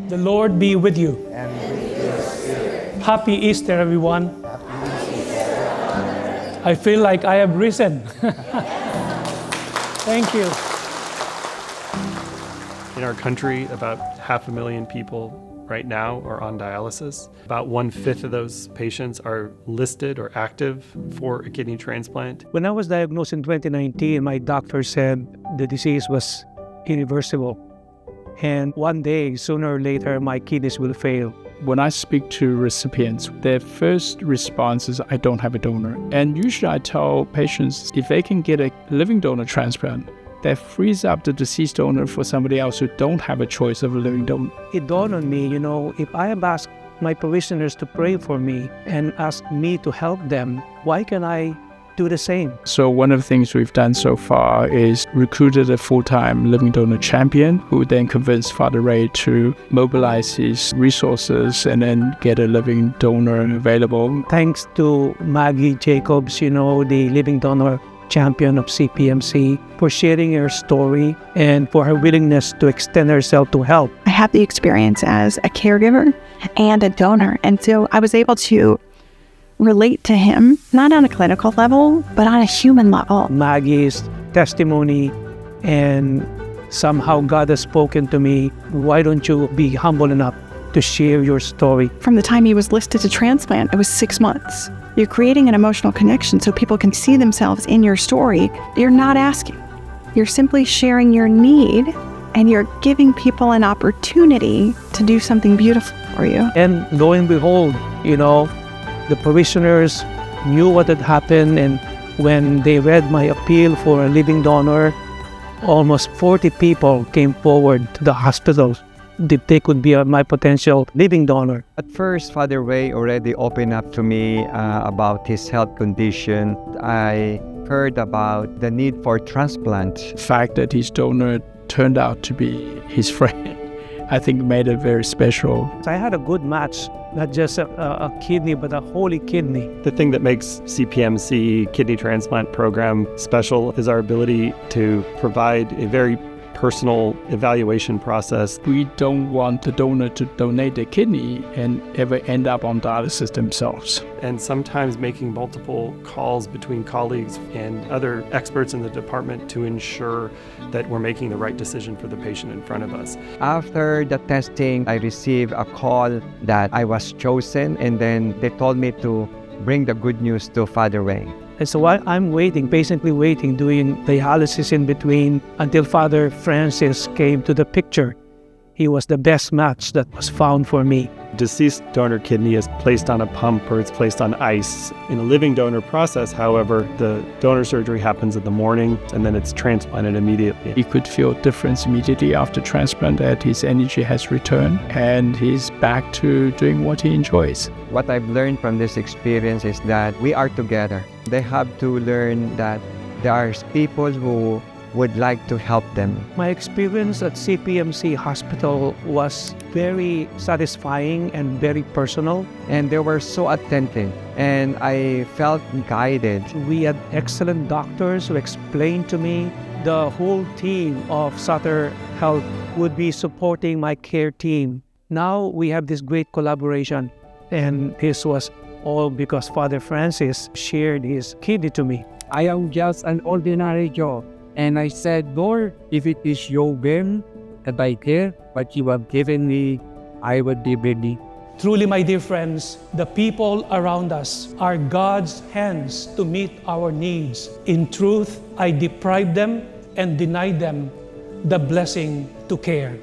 The Lord be with you. And with your spirit. Happy Easter, everyone. I feel like I have risen. Thank you. In our country, about 500,000 people right now are on dialysis. About 1/5 of those patients are listed or active for a kidney transplant. When I was diagnosed in 2019, my doctor said the disease was irreversible. And one day, sooner or later, my kidneys will fail. When I speak to recipients, their first response is, I don't have a donor. And usually I tell patients, if they can get a living donor transplant, that frees up the deceased donor for somebody else who don't have a choice of a living donor. It dawned on me, if I have asked my parishioners to pray for me and ask me to help them, why can't I do the same? So one of the things we've done so far is recruited a full-time living donor champion who then convinced Father Ray to mobilize his resources and then get a living donor available. Thanks to Maggie Jacobs, the living donor champion of CPMC, for sharing her story and for her willingness to extend herself to help. I have the experience as a caregiver and a donor, and so I was able to relate to him, not on a clinical level, but on a human level. Maggie's testimony, and somehow God has spoken to me. Why don't you be humble enough to share your story? From the time he was listed to transplant, it was 6 months. You're creating an emotional connection so people can see themselves in your story. You're not asking. You're simply sharing your need, and you're giving people an opportunity to do something beautiful for you. And lo and behold, the parishioners knew what had happened, and when they read my appeal for a living donor, almost 40 people came forward to the hospital that they could be my potential living donor. At first, Father Ray already opened up to me about his health condition. I heard about the need for transplant. The fact that his donor turned out to be his friend, I think made it very special. I had a good match, not just a kidney, but a holy kidney. The thing that makes CPMC kidney transplant program special is our ability to provide a very personal evaluation process. We don't want the donor to donate their kidney and ever end up on dialysis themselves. And sometimes making multiple calls between colleagues and other experts in the department to ensure that we're making the right decision for the patient in front of us. After the testing, I received a call that I was chosen, and then they told me to bring the good news to Father Ray. And so while I'm waiting, patiently waiting, doing dialysis in between, until Father Francis came to the picture. He was the best match that was found for me. Deceased donor kidney is placed on a pump or it's placed on ice. In a living donor process, however, the donor surgery happens in the morning and then it's transplanted immediately. He could feel a difference immediately after transplant, that his energy has returned and he's back to doing what he enjoys. What I've learned from this experience is that we are together. They have to learn that there are people who would like to help them. My experience at CPMC Hospital was very satisfying and very personal. And they were so attentive, and I felt guided. We had excellent doctors who explained to me. The whole team of Sutter Health would be supporting my care team. Now we have this great collaboration, and this was all because Father Francis shared his kidney to me. I am just an ordinary Joe. And I said, Lord, if it is your will that I care what you have given me, I would be ready. Truly, my dear friends, the people around us are God's hands to meet our needs. In truth, I deprived them and denied them the blessing to care.